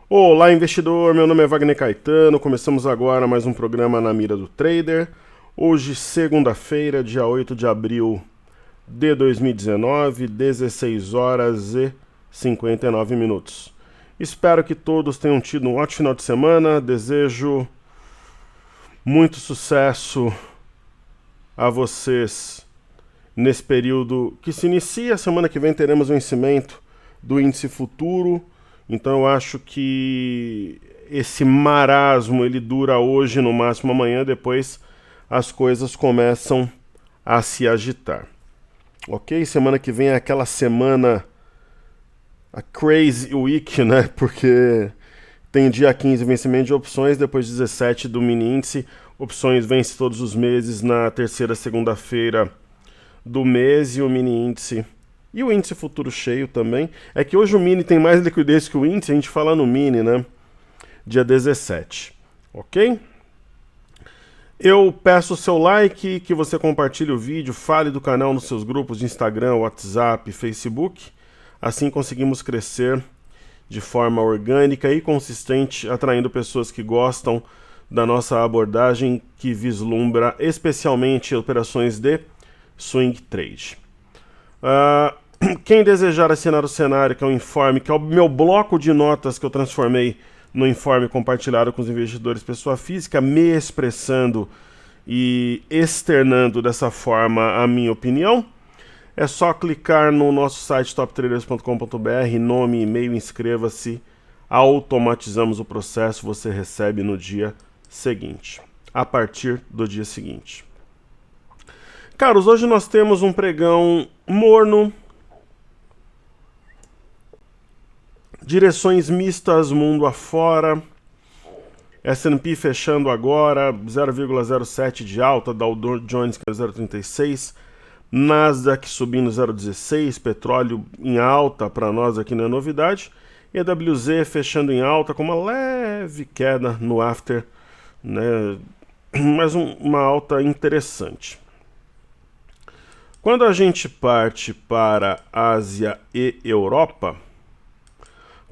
Olá, investidor. Meu nome é Wagner Caetano. Começamos agora mais um programa na mira do trader. Hoje, segunda-feira, dia 8 de abril de 2019, 16 horas e 59 minutos. Espero que todos tenham tido um ótimo final de semana. Desejo muito sucesso a vocês nesse período que se inicia. Semana que vem teremos o vencimento do índice futuro. Então eu acho que esse marasmo ele dura hoje, no máximo amanhã, depois as coisas começam a se agitar. Ok? Semana que vem é aquela semana, a Crazy Week, né? Porque tem dia 15 vencimento de opções, depois 17 do mini índice. Opções vence todos os meses na terceira segunda-feira do mês e o mini índice e o índice futuro cheio também. É que hoje o mini tem mais liquidez que o índice, a gente fala no mini, né? Dia 17. Ok? Eu peço o seu like, que você compartilhe o vídeo, fale do canal nos seus grupos de Instagram, WhatsApp, Facebook. Assim conseguimos crescer de forma orgânica e consistente, atraindo pessoas que gostam da nossa abordagem que vislumbra especialmente operações de swing trade. Quem desejar assinar o cenário, que é o informe, que é o meu bloco de notas que eu transformei no informe compartilhado com os investidores pessoa física, me expressando e externando dessa forma a minha opinião, é só clicar no nosso site toptraders.com.br, nome, e-mail, inscreva-se, automatizamos o processo, você recebe no dia seguinte, a partir do dia seguinte. Caros, hoje nós temos um pregão morno, direções mistas mundo afora, S&P fechando agora 0,07 de alta, Dow Jones 0,36, Nasdaq subindo 0,16, petróleo em alta, para nós aqui não é novidade, EWZ fechando em alta com uma leve queda no after, né? Mas uma alta interessante. Quando a gente parte para Ásia e Europa,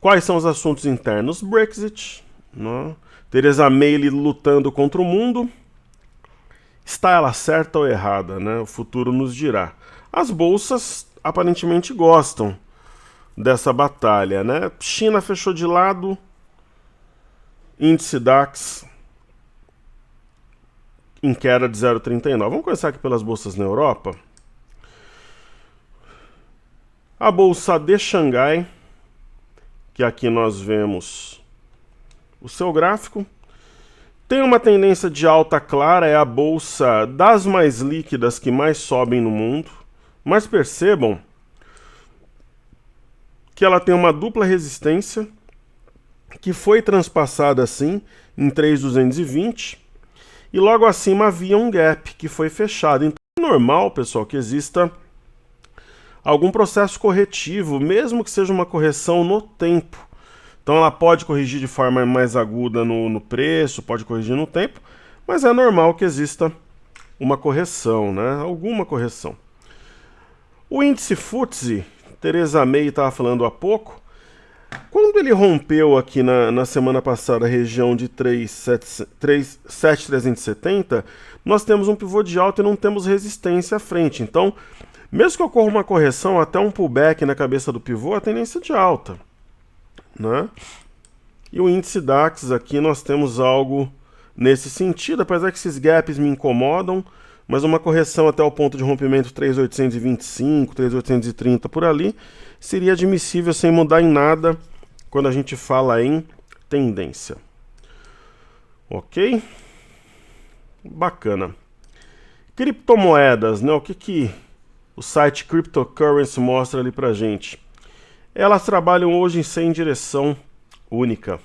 quais são os assuntos internos? Brexit, né? Theresa May lutando contra o mundo. Está ela certa ou errada, né? O futuro nos dirá. As bolsas aparentemente gostam dessa batalha, né? China fechou de lado, índice DAX em queda de 0,39. Vamos começar aqui pelas bolsas na Europa. A bolsa de Xangai, que aqui nós vemos o seu gráfico, tem uma tendência de alta clara, é a bolsa das mais líquidas que mais sobem no mundo, mas percebam que ela tem uma dupla resistência que foi transpassada assim em 3.220 e logo acima havia um gap que foi fechado. Então é normal, pessoal, que exista algum processo corretivo, mesmo que seja uma correção no tempo. Então ela pode corrigir de forma mais aguda no preço, pode corrigir no tempo, mas é normal que exista uma correção, né? Alguma correção. O índice FTSE, Theresa May estava falando há pouco, quando ele rompeu aqui na semana passada a região de 3.370, nós temos um pivô de alta e não temos resistência à frente. Então, mesmo que ocorra uma correção, até um pullback na cabeça do pivô, a tendência de alta, né? E o índice DAX aqui nós temos algo nesse sentido, apesar que esses gaps me incomodam, mas uma correção até o ponto de rompimento 3.825, 3.830 por ali, seria admissível sem mudar em nada quando a gente fala em tendência. Ok? Bacana. Criptomoedas, né? O que o site Cryptocurrency mostra ali pra gente? Elas trabalham hoje sem direção única,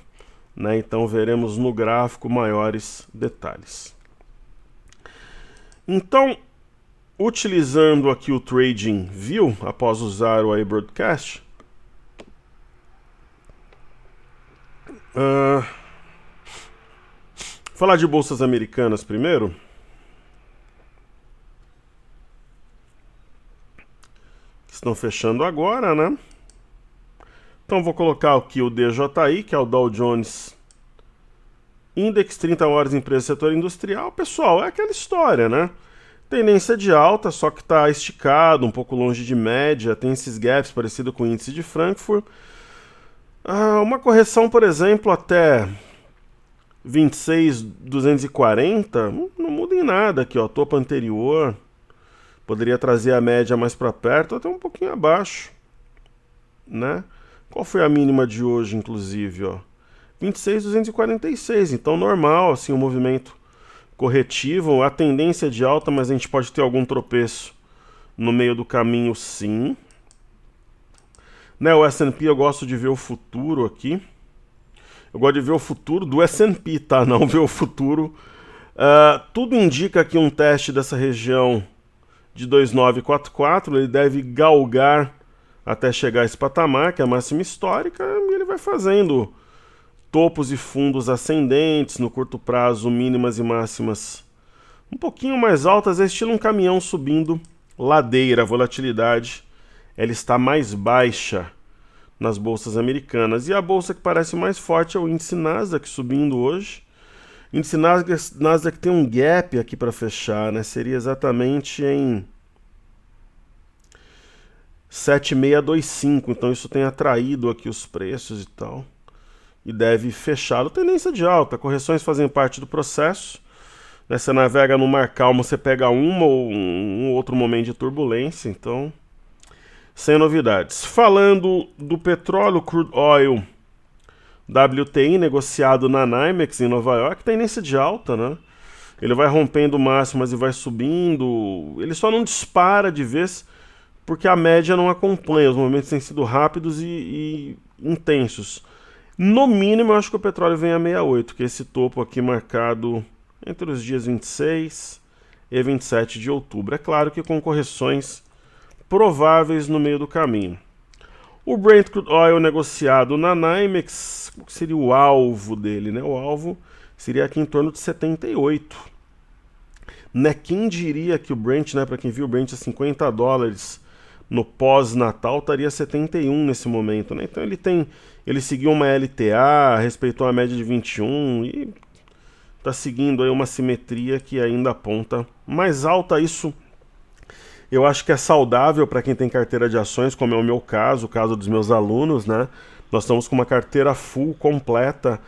né? Então veremos no gráfico maiores detalhes. Então, utilizando aqui o TradingView, após usar o iBroadcast, falar de bolsas americanas primeiro. Estão fechando agora, né? Então vou colocar aqui o DJI, que é o Dow Jones Index, 30 horas empresa do setor industrial. Pessoal, é aquela história, né? Tendência de alta, só que está esticado, um pouco longe de média, tem esses gaps parecido com o índice de Frankfurt. Uma correção, por exemplo, até 26.240, não muda em nada aqui, ó, topo anterior. Poderia trazer a média mais para perto, até um pouquinho abaixo, né? Qual foi a mínima de hoje, inclusive, ó? 26.246, então normal, assim, o movimento corretivo, a tendência de alta, mas a gente pode ter algum tropeço no meio do caminho, sim. Né, o S&P eu gosto de ver o futuro aqui. Eu gosto de ver o futuro do S&P, tá? Não ver o futuro. Tudo indica que um teste dessa região de 2.944, ele deve galgar até chegar a esse patamar, que é a máxima histórica, e ele vai fazendo topos e fundos ascendentes, no curto prazo, mínimas e máximas um pouquinho mais altas, é estilo um caminhão subindo ladeira. A volatilidade ela está mais baixa nas bolsas americanas. E a bolsa que parece mais forte é o índice Nasdaq, subindo hoje. O índice Nasdaq tem um gap aqui para fechar, né? Seria exatamente em 7.625, então isso tem atraído aqui os preços e tal. E deve fechá-lo. Tendência de alta, correções fazem parte do processo. Né? Você navega no mar calmo, você pega uma ou um outro momento de turbulência, então sem novidades. Falando do petróleo, crude oil WTI negociado na NYMEX em Nova York, tendência de alta, né? Ele vai rompendo máximas e vai subindo. Ele só não dispara de vez porque a média não acompanha. Os movimentos têm sido rápidos e intensos. No mínimo, eu acho que o petróleo vem a 68, que é esse topo aqui marcado entre os dias 26 e 27 de outubro. É claro que com correções prováveis no meio do caminho. O Brent Crude Oil negociado na NYMEX, o que seria o alvo dele, né? O alvo seria aqui em torno de 78. Né? Quem diria que o Brent, né, para quem viu o Brent a $50 no pós-natal, estaria 71 nesse momento, né? Então ele seguiu uma LTA, respeitou a média de 21 e está seguindo aí uma simetria que ainda aponta mais alta. Isso eu acho que é saudável para quem tem carteira de ações, como é o meu caso, o caso dos meus alunos, né? Nós estamos com uma carteira full, completa.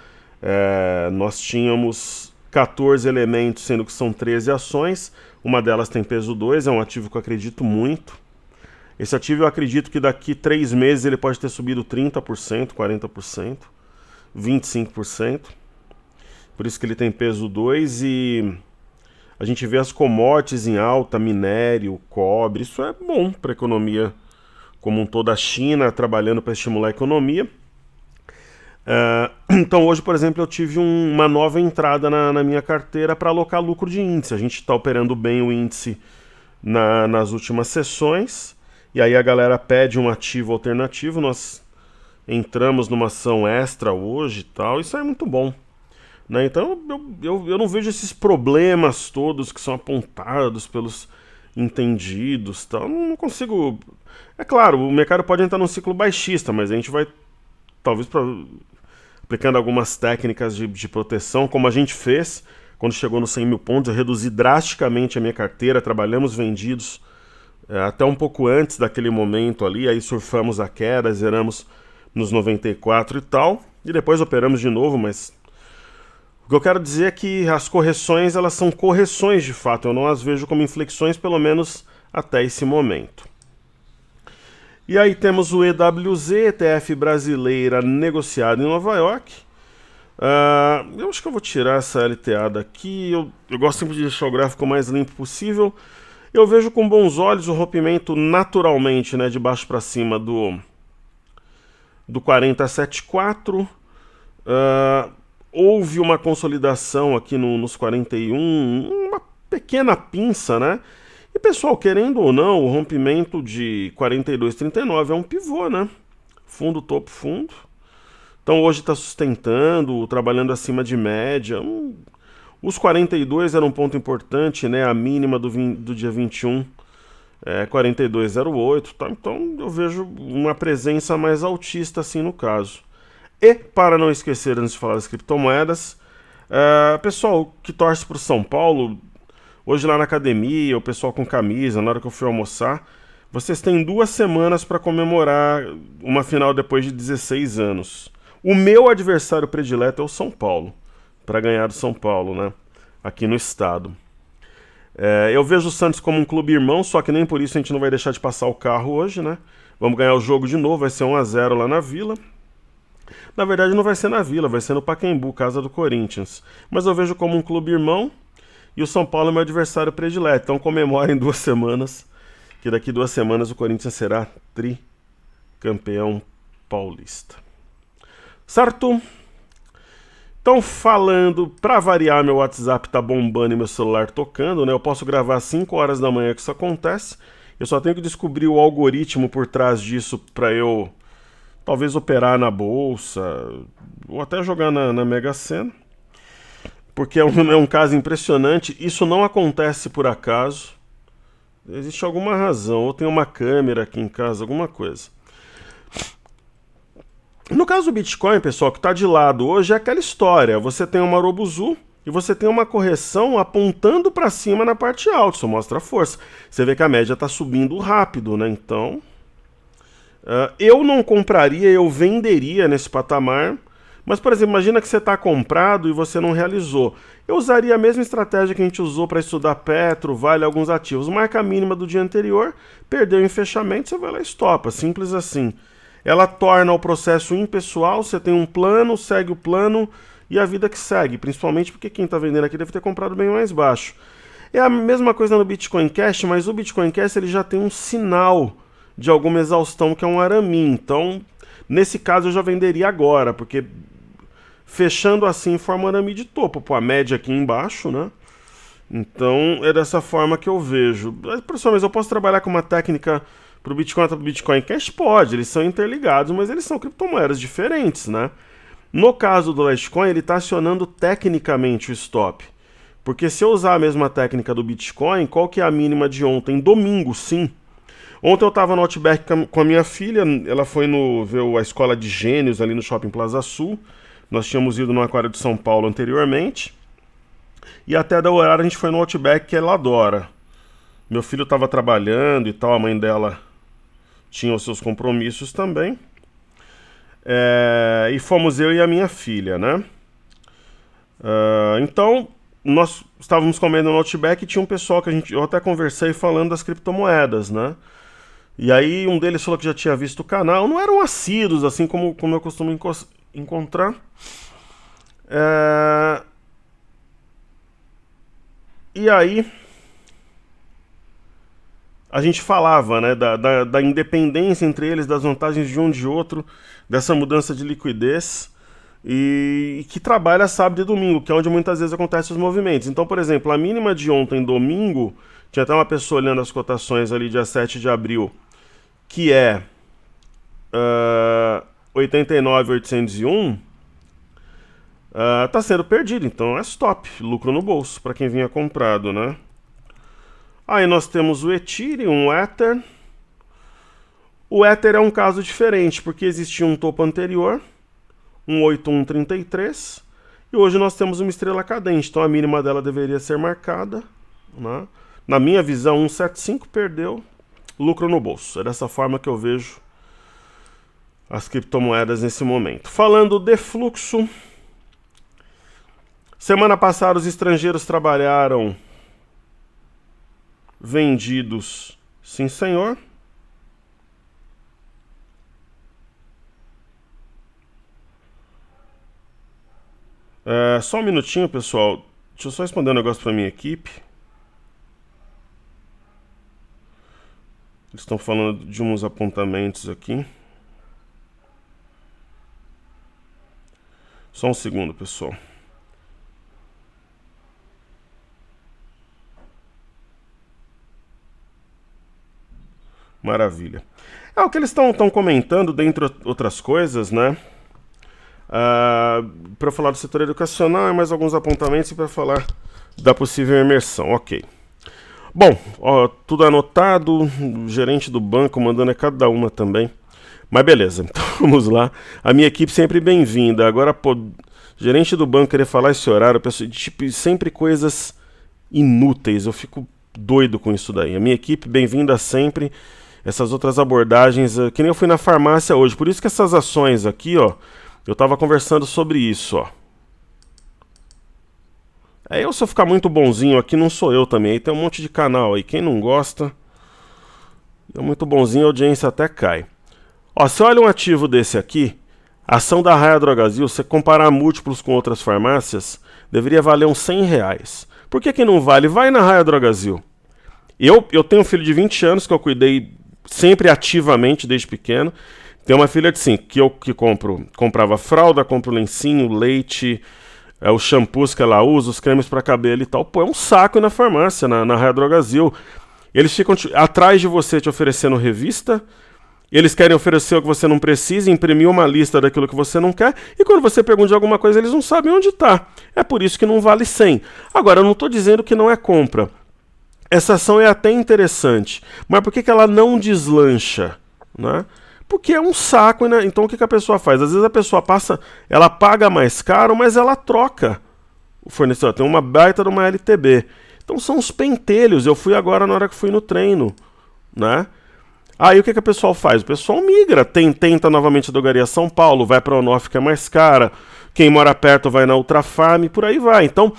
Nós tínhamos 14 elementos, sendo que são 13 ações. Uma delas tem peso 2, é um ativo que eu acredito muito. Esse ativo eu acredito que daqui 3 meses ele pode ter subido 30%, 40%, 25%. Por isso que ele tem peso 2 e a gente vê as commodities em alta, minério, cobre. Isso é bom para a economia como um todo. A China trabalhando para estimular a economia. Então hoje, por exemplo, eu tive uma nova entrada na minha carteira para alocar lucro de índice. A gente está operando bem o índice nas últimas sessões. E aí a galera pede um ativo alternativo, nós entramos numa ação extra hoje e tal, isso é muito bom. Né? Então eu não vejo esses problemas todos que são apontados pelos entendidos, tal. Não consigo... É claro, o mercado pode entrar num ciclo baixista, mas a gente vai, talvez, aplicando algumas técnicas de proteção, como a gente fez quando chegou nos 100 mil pontos, eu reduzi drasticamente a minha carteira, trabalhamos vendidos até um pouco antes daquele momento ali, aí surfamos a queda, zeramos nos 94 e tal, e depois operamos de novo, mas o que eu quero dizer é que as correções, elas são correções de fato, eu não as vejo como inflexões, pelo menos até esse momento. E aí temos o EWZ, ETF brasileira negociado em Nova York. Eu acho que eu vou tirar essa LTA daqui, eu gosto sempre de deixar o gráfico o mais limpo possível. Eu vejo com bons olhos o rompimento naturalmente, né, de baixo para cima do 40,74. Houve uma consolidação aqui nos 41, uma pequena pinça, né? E pessoal, querendo ou não, o rompimento de 42,39 é um pivô, né? Fundo, topo, fundo. Então hoje está sustentando, trabalhando acima de média. Os 42 era um ponto importante, né? A mínima do dia 21 42,08, tá? Então eu vejo uma presença mais altista assim no caso. E, para não esquecer, antes de falar das criptomoedas, pessoal que torce para o São Paulo, hoje lá na academia, o pessoal com camisa, na hora que eu fui almoçar, vocês têm 2 semanas para comemorar uma final depois de 16 anos. O meu adversário predileto é o São Paulo, para ganhar do São Paulo, né? Aqui no estado. Eu vejo o Santos como um clube irmão, só que nem por isso a gente não vai deixar de passar o carro hoje, né? Vamos ganhar o jogo de novo, vai ser 1-0 lá na Vila. Na verdade não vai ser na Vila, vai ser no Pacaembu, casa do Corinthians. Mas eu vejo como um clube irmão e o São Paulo é meu adversário predileto. Então comemorem 2 semanas, que daqui 2 semanas o Corinthians será tricampeão paulista. Certo? Então, falando, pra variar, meu WhatsApp tá bombando e meu celular tocando, né? Eu posso gravar às 5 horas da manhã que isso acontece. Eu só tenho que descobrir o algoritmo por trás disso pra eu talvez operar na bolsa ou até jogar na Mega Sena. Porque é um caso impressionante. Isso não acontece por acaso. Existe alguma razão. Ou tem uma câmera aqui em casa, alguma coisa. No caso do Bitcoin, pessoal, que está de lado hoje é aquela história. Você tem uma Marubozu e você tem uma correção apontando para cima na parte alta. Isso mostra a força. Você vê que a média está subindo rápido, né? Então, eu não compraria, eu venderia nesse patamar. Mas, por exemplo, imagina que você está comprado e você não realizou. Eu usaria a mesma estratégia que a gente usou para estudar Petro, Vale, alguns ativos. Marca a mínima do dia anterior, perdeu em fechamento, você vai lá e estopa. Simples assim. Ela torna o processo impessoal, você tem um plano, segue o plano e a vida que segue, principalmente porque quem está vendendo aqui deve ter comprado bem mais baixo. É a mesma coisa no Bitcoin Cash, mas o Bitcoin Cash ele já tem um sinal de alguma exaustão que é um aramin. Então, nesse caso eu já venderia agora, porque fechando assim forma um arame de topo, pô, a média aqui embaixo, né? Então é dessa forma que eu vejo. Professor, mas eu posso trabalhar com uma técnica para o Bitcoin e para o Bitcoin Cash? Pode, eles são interligados, mas eles são criptomoedas diferentes, né? No caso do Litecoin, ele está acionando tecnicamente o stop. Porque se eu usar a mesma técnica do Bitcoin, qual que é a mínima de ontem? Domingo, sim. Ontem eu estava no Outback com a minha filha, ela foi ver a Escola de Gênios ali no Shopping Plaza Sul. Nós tínhamos ido no Aquário de São Paulo anteriormente. E até da horário a gente foi no Outback, que ela adora. Meu filho estava trabalhando e tal, a mãe dela tinha os seus compromissos também. E fomos eu e a minha filha, né? Então, nós estávamos comendo no Outback e tinha um pessoal que eu até conversei falando das criptomoedas, né? E aí um deles falou que já tinha visto o canal. Não eram assíduos, assim como eu costumo encontrar. E aí a gente falava, né, da independência entre eles, das vantagens de um de outro, dessa mudança de liquidez, e que trabalha sábado e domingo, que é onde muitas vezes acontecem os movimentos. Então, por exemplo, a mínima de ontem, domingo, tinha até uma pessoa olhando as cotações ali, dia 7 de abril, que é 89.801, tá sendo perdido, então é stop, lucro no bolso, para quem vinha comprado, né? Aí nós temos o Ethereum, o Ether. O Ether é um caso diferente, porque existia um topo anterior, 18133, e hoje nós temos uma estrela cadente, então a mínima dela deveria ser marcada, né? Na minha visão, 175 perdeu, lucro no bolso. É dessa forma que eu vejo as criptomoedas nesse momento. Falando de fluxo, semana passada os estrangeiros trabalharam vendidos, sim senhor. Só um minutinho, pessoal. Deixa eu só responder um negócio para minha equipe. Eles estão falando de uns apontamentos aqui. Só um segundo, pessoal. Maravilha. É o que eles estão comentando, dentre outras coisas, né? Para falar do setor educacional e mais alguns apontamentos e para falar da possível imersão. Ok. Bom, ó, tudo anotado, o gerente do banco mandando cada uma também. Mas beleza, então vamos lá. A minha equipe sempre bem-vinda. Agora, pô, gerente do banco querer falar esse horário, pessoal, tipo, sempre coisas inúteis. Eu fico doido com isso daí. A minha equipe bem-vinda sempre. Essas outras abordagens, que nem eu fui na farmácia hoje. Por isso que essas ações aqui, ó, eu tava conversando sobre isso, ó. É eu, se eu ficar muito bonzinho aqui, não sou eu também. Aí tem um monte de canal aí. Quem não gosta, é muito bonzinho, a audiência até cai. Ó, você olha um ativo desse aqui, a ação da Raia Drogasil, você comparar múltiplos com outras farmácias, deveria valer uns R$ 100. Por que não vale? Vai na Raia Drogasil. Eu tenho um filho de 20 anos que eu cuidei sempre ativamente desde pequeno. Tem uma filha de 5 que comprava fralda, compro lencinho, leite, os shampoos que ela usa, os cremes para cabelo e tal. Pô, é um saco ir na farmácia, na Raia Drogasil. Eles ficam atrás de você te oferecendo revista. Eles querem oferecer o que você não precisa, imprimir uma lista daquilo que você não quer, e quando você pergunta de alguma coisa, eles não sabem onde está. É por isso que não vale 100. Agora, eu não estou dizendo que não é compra. Essa ação é até interessante, mas por que ela não deslancha? Né? Porque é um saco, né? Então o que a pessoa faz? Às vezes a pessoa ela paga mais caro, mas ela troca o fornecedor. Tem uma baita de uma LTB. Então são os pentelhos. Eu fui agora na hora que fui no treino, né? Aí o que o pessoal faz? O pessoal migra, tenta novamente a drogaria São Paulo, vai para a Onofre que é mais cara, quem mora perto vai na Ultrafarm, por aí vai. Então,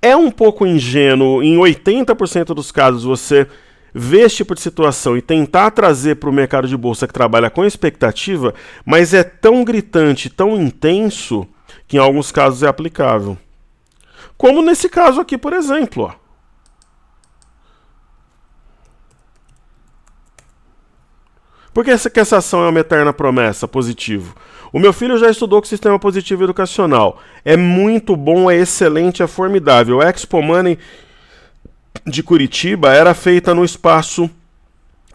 é um pouco ingênuo, em 80% dos casos, você ver esse tipo de situação e tentar trazer para o mercado de bolsa que trabalha com expectativa, mas é tão gritante, tão intenso, que em alguns casos é aplicável. Como nesse caso aqui, por exemplo, ó. Por que essa ação é uma eterna promessa, positivo? O meu filho já estudou com o sistema positivo educacional. É muito bom, é excelente, é formidável. A Expo Money de Curitiba era feita no espaço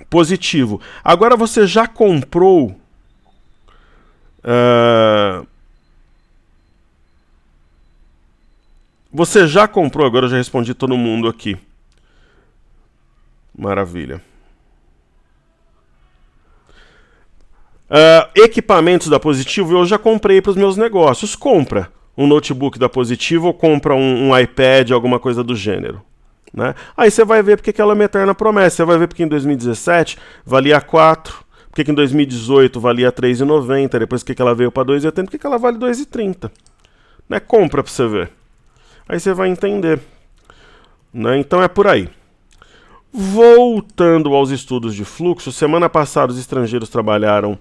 positivo. Agora você já comprou... Você já comprou, agora eu já respondi todo mundo aqui. Maravilha. Equipamentos da Positivo eu já comprei para os meus negócios. Compra um notebook da Positivo ou compra um iPad, alguma coisa do gênero. Né? Aí você vai ver porque ela é uma eterna promessa. Você vai ver porque em 2017 valia 4, porque em 2018 valia 3,90, depois que ela veio para 2,80, porque ela vale 2,30. Né? Compra para você ver. Aí você vai entender. Né? Então é por aí. Voltando aos estudos de fluxo, semana passada os estrangeiros trabalharam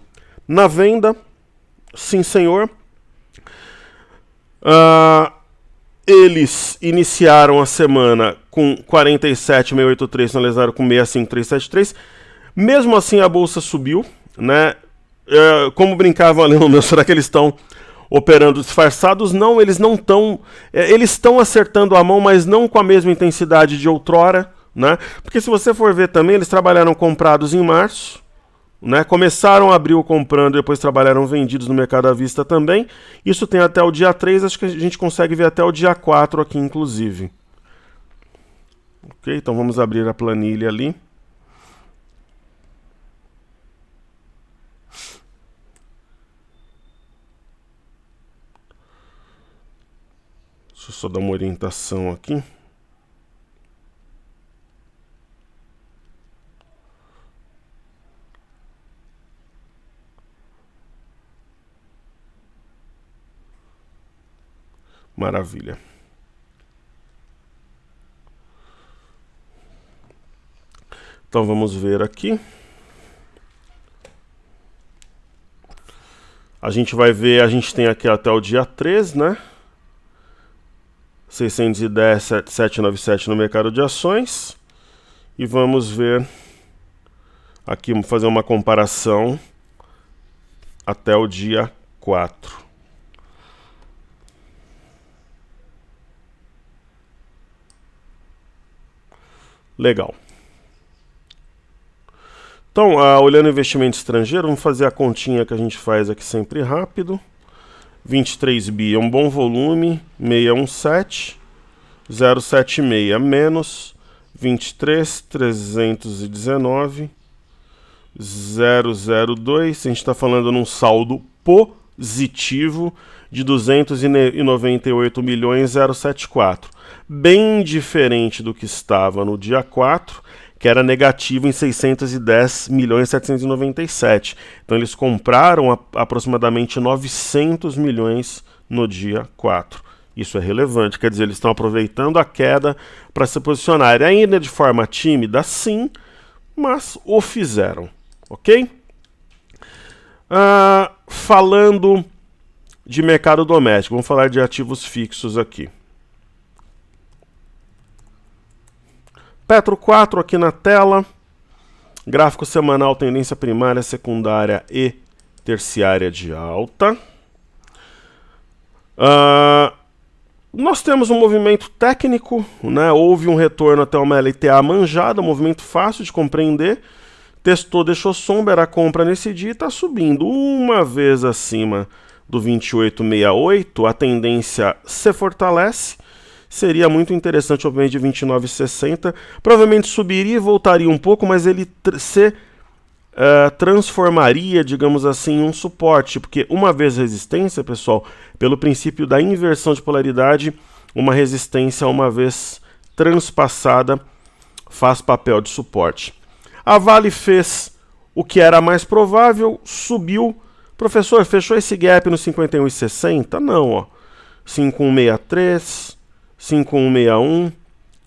na venda, sim senhor. Eles iniciaram a semana com 47.683, finalizaram com 65.373. Mesmo assim a bolsa subiu, né? Como brincavam ali no meu, será que eles estão operando disfarçados? Não, eles não estão. Eles estão acertando a mão, mas não com a mesma intensidade de outrora, né? Porque se você for ver também, eles trabalharam comprados em março. Né? Começaram abril comprando, depois trabalharam vendidos no mercado à vista também. Isso tem até o dia 3, acho que a gente consegue ver até o dia 4 aqui, inclusive. Ok, então vamos abrir a planilha ali. Deixa eu só dar uma orientação aqui. Maravilha. Então vamos ver aqui. A gente vai ver, a gente tem aqui até o dia 3, né? 610,797 no mercado de ações. E vamos ver aqui, vamos fazer uma comparação até o dia 4. Legal. Então, olhando investimento estrangeiro, vamos fazer a continha que a gente faz aqui sempre rápido. 23 bi é um bom volume, 617, 076 menos 23.319.002. A gente está falando num saldo positivo de 298.074. Bem diferente do que estava no dia 4, que era negativo em 610.797. Então eles compraram aproximadamente 900 milhões no dia 4. Isso é relevante, quer dizer, eles estão aproveitando a queda para se posicionar. Ainda de forma tímida, sim, mas o fizeram, ok? Falando de mercado doméstico, vamos falar de ativos fixos aqui. Petro 4 aqui na tela, gráfico semanal, tendência primária, secundária e terciária de alta. Nós temos um movimento técnico, né? Houve um retorno até uma LTA manjada, um movimento fácil de compreender. Testou, deixou sombra, era compra nesse dia e está subindo uma vez acima do 28,68. A tendência se fortalece. Seria muito interessante, obviamente, de 29,60. Provavelmente subiria e voltaria um pouco, mas ele se transformaria, digamos assim, em um suporte. Porque uma vez resistência, pessoal, pelo princípio da inversão de polaridade, uma resistência, uma vez transpassada, faz papel de suporte. A Vale fez o que era mais provável, subiu. Professor, fechou esse gap no 51,60? Não, ó. 5163, 5161,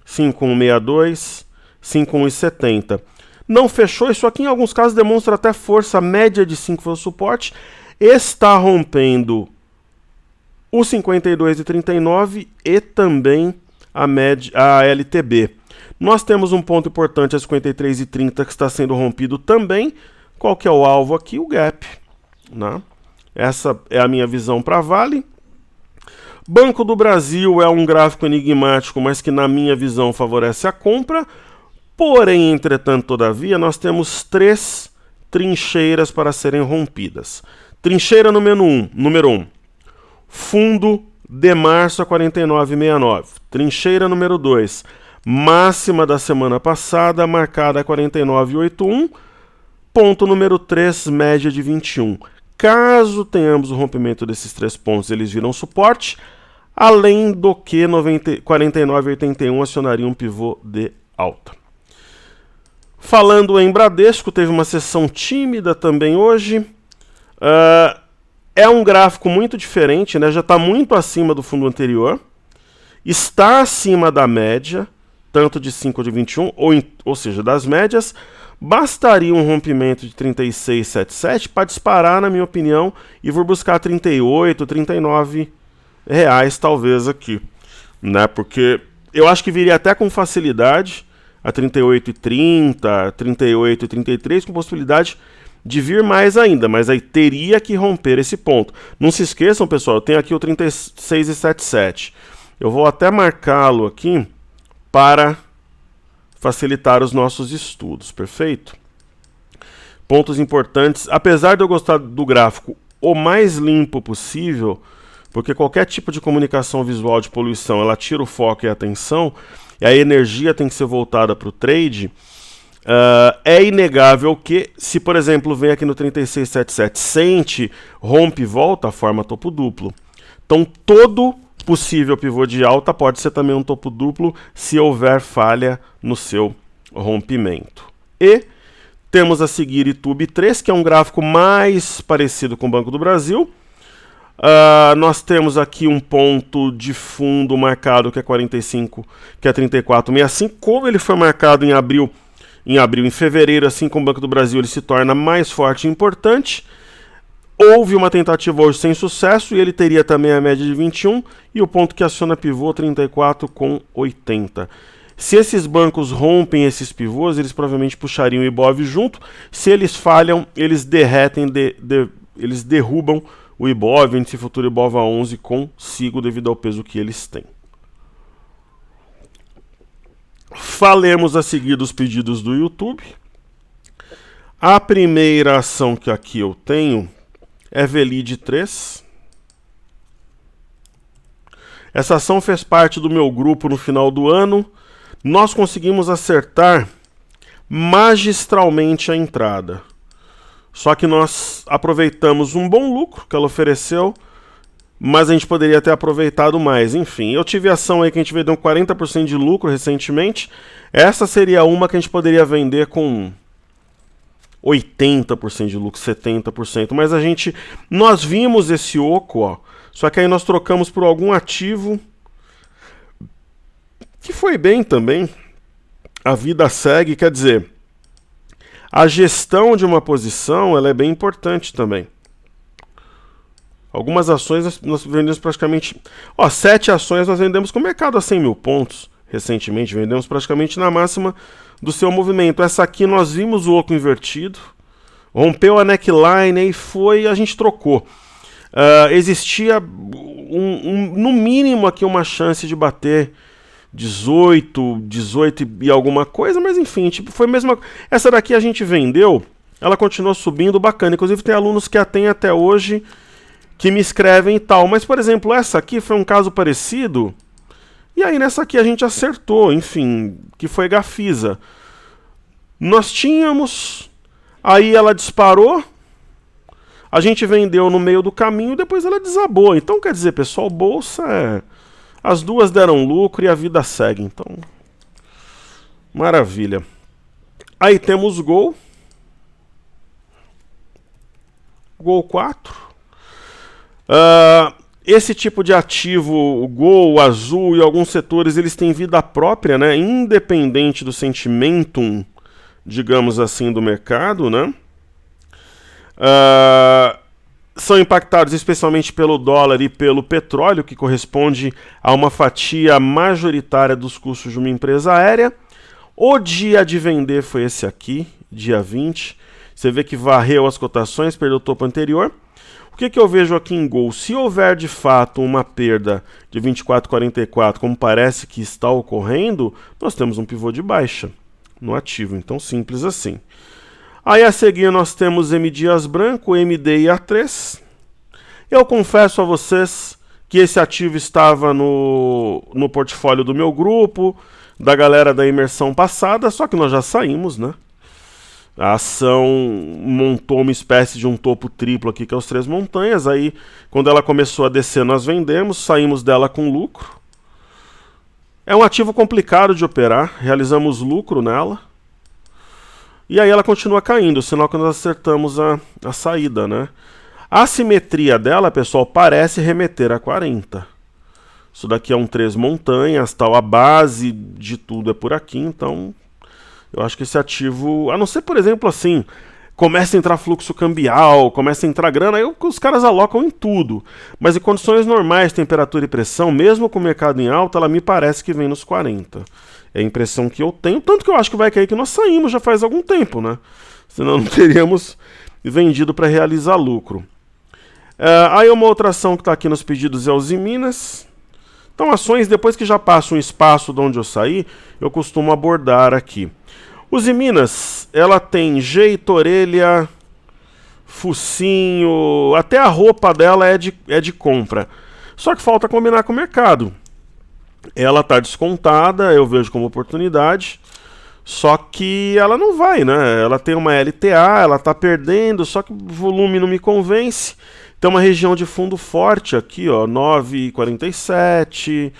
5162, 5170. Não fechou, isso aqui em alguns casos demonstra até força. A média de 5 foi o suporte. Está rompendo o 52,39 e também a LTB. Nós temos um ponto importante, a 53,30, que está sendo rompido também. Qual que é o alvo aqui? O gap, né? Essa é a minha visão para a Vale. Banco do Brasil é um gráfico enigmático, mas que na minha visão favorece a compra. Porém, entretanto, todavia, nós temos 3 trincheiras para serem rompidas. Trincheira número 1, fundo de março a 49,69. Trincheira número 2, máxima da semana passada, marcada a 49,81. Ponto número 3, média de 21. Caso tenhamos o rompimento desses 3 pontos, eles viram suporte, além do que 49,81 acionaria um pivô de alta. Falando em Bradesco, teve uma sessão tímida também hoje. É um gráfico muito diferente, né? Já está muito acima do fundo anterior. Está acima da média, tanto de 5 de 21, ou seja, das médias. Bastaria um rompimento de 36,77 para disparar, na minha opinião, e vou buscar 38, 39 reais talvez aqui, né? Porque eu acho que viria até com facilidade a 38,30, 38,33, com possibilidade de vir mais ainda, mas aí teria que romper esse ponto. Não se esqueçam, pessoal, eu tenho aqui o 36,77. Eu vou até marcá-lo aqui para facilitar os nossos estudos, perfeito? Pontos importantes, apesar de eu gostar do gráfico o mais limpo possível, porque qualquer tipo de comunicação visual de poluição, ela tira o foco e a atenção, e a energia tem que ser voltada para o trade. É inegável que, se por exemplo vem aqui no 36,77, sente, rompe e volta, forma topo duplo. Então todo possível pivô de alta pode ser também um topo duplo se houver falha no seu rompimento. E temos a seguir Itube 3, que é um gráfico mais parecido com o Banco do Brasil. Nós temos aqui um ponto de fundo marcado que é 45, que é 34,65. Como ele foi marcado em abril, em fevereiro, assim como o Banco do Brasil, ele se torna mais forte e importante. Houve uma tentativa hoje sem sucesso e ele teria também a média de 21 e o ponto que aciona pivô 34,80. Se esses bancos rompem esses pivôs, eles provavelmente puxariam o Ibov junto. Se eles falham, eles derretem, eles derrubam o Ibov, índice futuro Ibov a 11 consigo devido ao peso que eles têm. Falemos a seguir dos pedidos do YouTube. A primeira ação que aqui eu tenho é Velid 3. Essa ação fez parte do meu grupo no final do ano. nós conseguimos acertar magistralmente a entrada. Só que nós aproveitamos um bom lucro que ela ofereceu, mas a gente poderia ter aproveitado mais. Enfim, eu tive ação aí que a gente vendeu 40% de lucro recentemente. Essa seria uma que a gente poderia vender com 80% de lucro, 70%. Mas nós vimos esse oco, ó. Só que aí nós trocamos por algum ativo que foi bem também. A vida segue, quer dizer, a gestão de uma posição ela é bem importante também. Algumas ações nós vendemos praticamente... 7 ações nós vendemos com o mercado a 100 mil pontos recentemente. Vendemos praticamente na máxima do seu movimento. Essa aqui nós vimos o oco invertido. Rompeu a neckline e a gente trocou. Existia no mínimo aqui uma chance de bater 18 e alguma coisa, mas enfim, foi mesmo. Essa daqui a gente vendeu, ela continuou subindo bacana. Inclusive tem alunos que a têm até hoje que me escrevem e tal. Mas, por exemplo, essa aqui foi um caso parecido. E aí nessa aqui a gente acertou, enfim, que foi Gafisa. Nós tínhamos, aí ela disparou, a gente vendeu no meio do caminho, depois ela desabou. Então, quer dizer, pessoal, bolsa as duas deram lucro e a vida segue. Então, maravilha. Aí temos Gol. Gol 4. Esse tipo de ativo, o Gol, o Azul e alguns setores, eles têm vida própria, né? Independente do sentimento, digamos assim, do mercado, né? São impactados especialmente pelo dólar e pelo petróleo, que corresponde a uma fatia majoritária dos custos de uma empresa aérea. O dia de vender foi esse aqui, dia 20. Você vê que varreu as cotações, perdeu o topo anterior. O que eu vejo aqui em Gol? Se houver de fato uma perda de 24,44, como parece que está ocorrendo, nós temos um pivô de baixa no ativo. Então, simples assim. Aí a seguir nós temos M Dias Branco, MD e A3. Eu confesso a vocês que esse ativo estava no portfólio do meu grupo, da galera da imersão passada, só que nós já saímos, né? A ação montou uma espécie de um topo triplo aqui, que é os Três Montanhas. Aí, quando ela começou a descer, nós vendemos, saímos dela com lucro. É um ativo complicado de operar, realizamos lucro nela. E aí ela continua caindo, sinal que nós acertamos a saída, né? A simetria dela, pessoal, parece remeter a 40. Isso daqui é um Três Montanhas, tal, a base de tudo é por aqui, então eu acho que esse ativo, a não ser, por exemplo, assim, começa a entrar fluxo cambial, começa a entrar grana, aí os caras alocam em tudo. Mas em condições normais, temperatura e pressão, mesmo com o mercado em alta, ela me parece que vem nos 40. É a impressão que eu tenho, tanto que eu acho que vai cair que nós saímos já faz algum tempo, né? Senão não teríamos vendido para realizar lucro. Aí uma outra ação que está aqui nos pedidos é os Minas. Então ações, depois que já passa um espaço de onde eu saí, eu costumo abordar aqui. Os Minas, ela tem jeito, orelha, focinho, até a roupa dela é de compra. Só que falta combinar com o mercado. Ela está descontada, eu vejo como oportunidade, só que ela não vai, né? Ela tem uma LTA, ela está perdendo, só que o volume não me convence. Tem uma região de fundo forte aqui, ó, 9,47,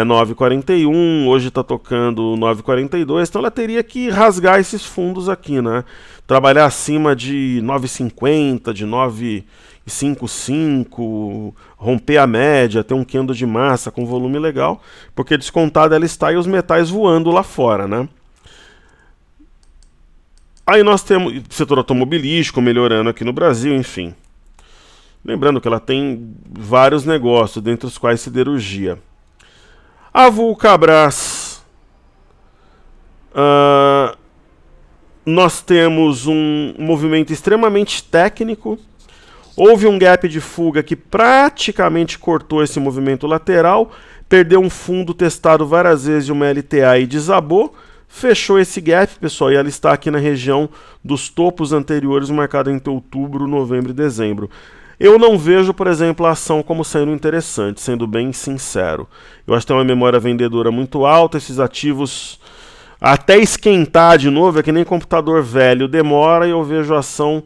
9,41, hoje está tocando 9,42, então ela teria que rasgar esses fundos aqui, né? Trabalhar acima de 9,50, de 9,55, romper a média, ter um candle de massa com volume legal, porque descontada ela está e os metais voando lá fora, né? Aí nós temos setor automobilístico melhorando aqui no Brasil, enfim. Lembrando que ela tem vários negócios, dentre os quais siderurgia. A Vulcabras, nós temos um movimento extremamente técnico. Houve um gap de fuga que praticamente cortou esse movimento lateral, perdeu um fundo testado várias vezes de uma LTA e desabou, fechou esse gap, pessoal, e ela está aqui na região dos topos anteriores, marcada entre outubro, novembro e dezembro. Eu não vejo, por exemplo, a ação como sendo interessante, sendo bem sincero. Eu acho que tem uma memória vendedora muito alta, esses ativos até esquentar de novo, é que nem computador velho, demora, e eu vejo a ação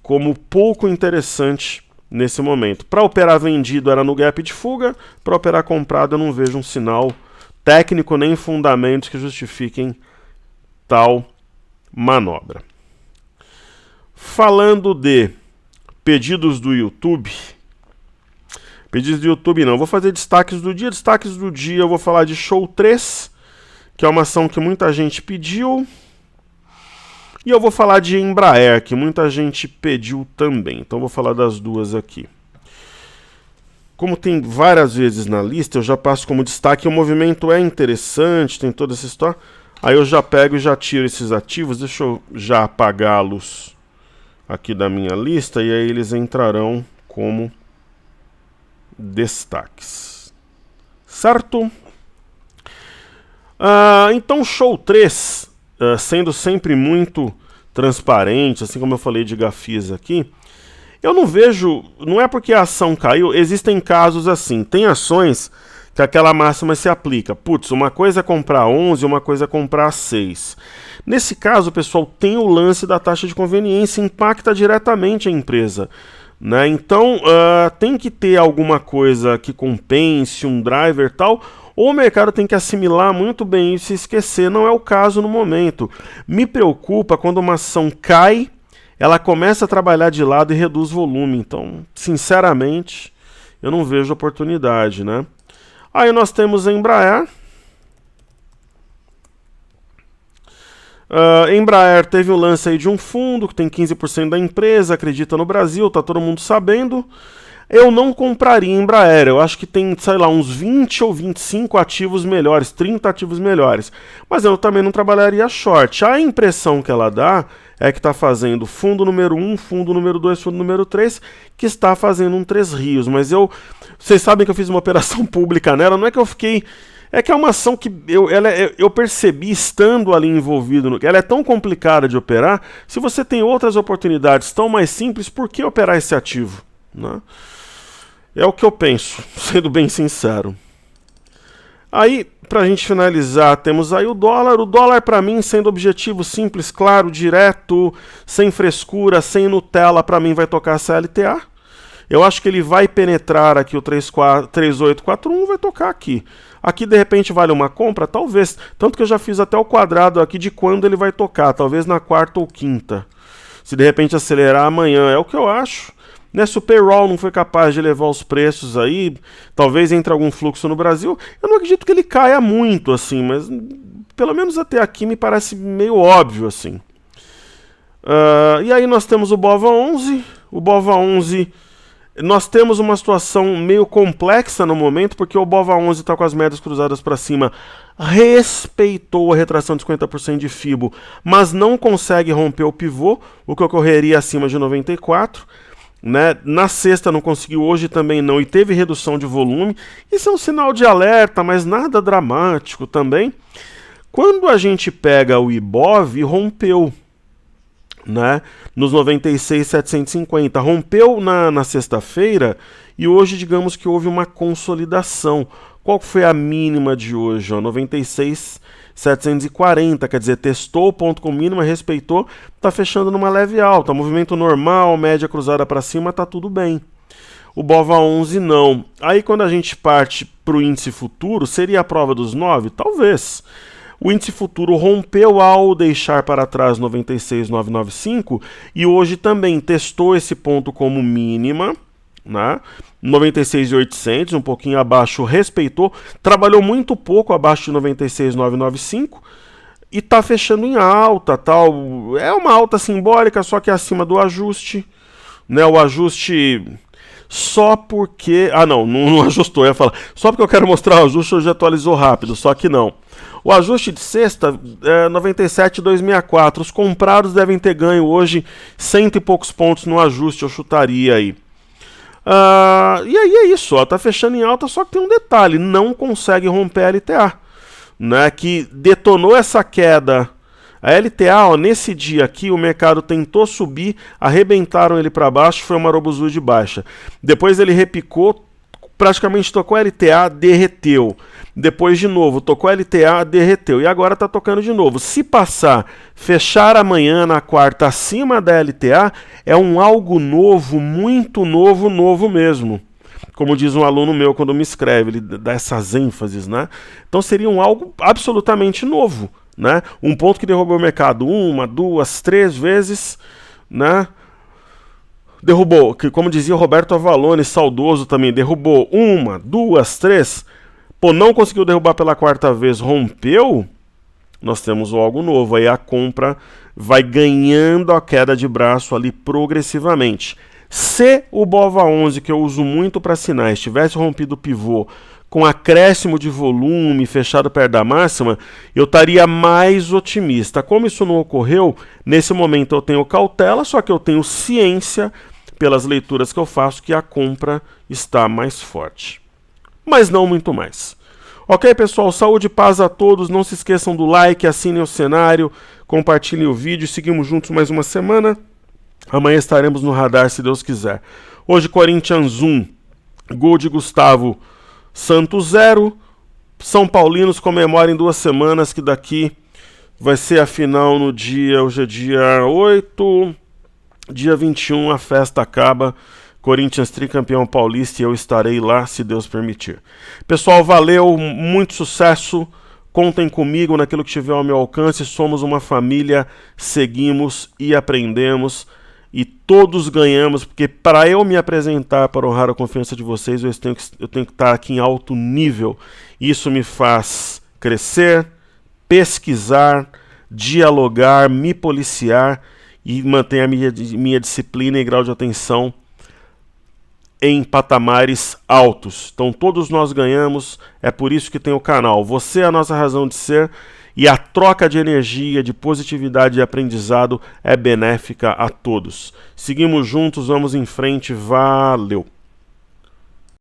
como pouco interessante nesse momento. Para operar vendido era no gap de fuga, para operar comprado eu não vejo um sinal técnico nem fundamentos que justifiquem tal manobra. Falando de pedidos do YouTube. Pedidos do YouTube não, vou fazer destaques do dia. Destaques do dia eu vou falar de Show 3, que é uma ação que muita gente pediu. E eu vou falar de Embraer, que muita gente pediu também. Então eu vou falar das duas aqui. Como tem várias vezes na lista, eu já passo como destaque. O movimento é interessante, tem toda essa história. Aí eu já pego e já tiro esses ativos. Deixa eu já apagá-los aqui da minha lista, e aí eles entrarão como destaques. Certo? Então, Show 3, sendo sempre muito transparente, assim como eu falei de Gafisa aqui, eu não vejo, não é porque a ação caiu, existem casos assim, tem ações que aquela máxima se aplica. Putz, uma coisa é comprar 11, uma coisa é comprar 6. Nesse caso, pessoal, tem o lance da taxa de conveniência, impacta diretamente a empresa, né? Então, tem que ter alguma coisa que compense, um driver e tal, ou o mercado tem que assimilar muito bem isso e esquecer. Não é o caso no momento. Me preocupa quando uma ação cai, ela começa a trabalhar de lado e reduz volume. Então, sinceramente, eu não vejo oportunidade, né? Aí nós temos a Embraer. Embraer teve o lance aí de um fundo que tem 15% da empresa, acredita no Brasil, tá todo mundo sabendo. Eu não compraria Embraer, eu acho que tem, sei lá, uns 20 ou 25 ativos melhores, 30 ativos melhores. Mas eu também não trabalharia short. A impressão que ela dá é que está fazendo fundo número 1, fundo número 2, fundo número 3, que está fazendo um Três Rios. Mas vocês sabem que eu fiz uma operação pública nela, não é que eu fiquei... É que é uma ação que eu percebi estando ali envolvido. Ela é tão complicada de operar. Se você tem outras oportunidades tão mais simples, por que operar esse ativo? Né? É o que eu penso, sendo bem sincero. Aí, para a gente finalizar, temos aí o dólar. O dólar, para mim, sendo objetivo simples, claro, direto, sem frescura, sem Nutella, para mim vai tocar a CLTA. Eu acho que ele vai penetrar aqui o 3841, vai tocar aqui. Aqui, de repente, vale uma compra? Talvez. Tanto que eu já fiz até o quadrado aqui de quando ele vai tocar. Talvez na quarta ou quinta. Se, de repente, acelerar amanhã. É o que eu acho. Né? Se o payroll não foi capaz de levar os preços aí, talvez entre algum fluxo no Brasil. Eu não acredito que ele caia muito, assim. Mas, pelo menos até aqui, me parece meio óbvio, assim. E aí nós temos o BOVA11. O BOVA11... Nós temos uma situação meio complexa no momento, porque o BOVA11 está com as médias cruzadas para cima, respeitou a retração de 50% de FIBO, mas não consegue romper o pivô, o que ocorreria acima de 94. Né? Na sexta não conseguiu, hoje também não, e teve redução de volume. Isso é um sinal de alerta, mas nada dramático também. Quando a gente pega o IBOV, rompeu. Né, nos 96.750, rompeu na sexta-feira e hoje digamos que houve uma consolidação. Qual foi a mínima de hoje? 96.740, quer dizer, testou o ponto com mínima, respeitou, está fechando numa leve alta, movimento normal, média cruzada para cima, está tudo bem. O BOVA11 não. Aí quando a gente parte para o índice futuro, seria a prova dos 9? Talvez. O índice futuro rompeu ao deixar para trás 96.995 e hoje também testou esse ponto como mínima, né? 96.800, um pouquinho abaixo, respeitou, trabalhou muito pouco abaixo de 96.995 e está fechando em alta, tal. É uma alta simbólica, só que é acima do ajuste, né? O ajuste só porque... não ajustou, eu ia falar. Só porque eu quero mostrar o ajuste, hoje atualizou rápido, só que não. O ajuste de sexta é 97.264. Os comprados devem ter ganho hoje 100 e poucos pontos no ajuste, eu chutaria aí. E aí é isso, ó, tá fechando em alta, só que tem um detalhe, não consegue romper a LTA, né, que detonou essa queda A LTA, ó, nesse dia aqui, o mercado tentou subir, arrebentaram ele para baixo, foi uma Robozu de baixa. Depois ele repicou, praticamente tocou a LTA, derreteu. Depois de novo, tocou a LTA, derreteu. E agora está tocando de novo. Se passar, fechar amanhã na quarta acima da LTA, é um algo novo, muito novo, novo mesmo. Como diz um aluno meu quando me escreve, ele dá essas ênfases, né? Então seria um algo absolutamente novo, né? Um ponto que derrubou o mercado 1, 2, 3 vezes, né? Derrubou, que como dizia o Roberto Avalone, saudoso também, derrubou 1, 2, 3, pô, não conseguiu derrubar pela quarta vez, rompeu, nós temos algo novo, aí a compra vai ganhando a queda de braço ali progressivamente. Se o BOVA11, que eu uso muito para sinais, tivesse rompido o pivô com acréscimo de volume, fechado perto da máxima, eu estaria mais otimista. Como isso não ocorreu, nesse momento eu tenho cautela, só que eu tenho ciência, pelas leituras que eu faço, que a compra está mais forte. Mas não muito mais. Ok, pessoal? Saúde e paz a todos. Não se esqueçam do like, assinem o cenário, compartilhem o vídeo. Seguimos juntos mais uma semana. Amanhã estaremos no radar, se Deus quiser. Hoje, Corinthians 1, gol de Gustavo, Santos 0. São Paulinos comemorem 2 semanas, que daqui vai ser a final no dia, hoje é dia 8, dia 21, a festa acaba. Corinthians tricampeão paulista e eu estarei lá, se Deus permitir. Pessoal, valeu, muito sucesso. Contem comigo naquilo que tiver ao meu alcance. Somos uma família, seguimos e aprendemos. E todos ganhamos, porque para eu me apresentar, para honrar a confiança de vocês, eu tenho que estar aqui em alto nível. Isso me faz crescer, pesquisar, dialogar, me policiar e manter a minha disciplina e grau de atenção em patamares altos. Então todos nós ganhamos, é por isso que tem o canal. Você é a nossa razão de ser. E a troca de energia, de positividade e aprendizado é benéfica a todos. Seguimos juntos, vamos em frente, valeu!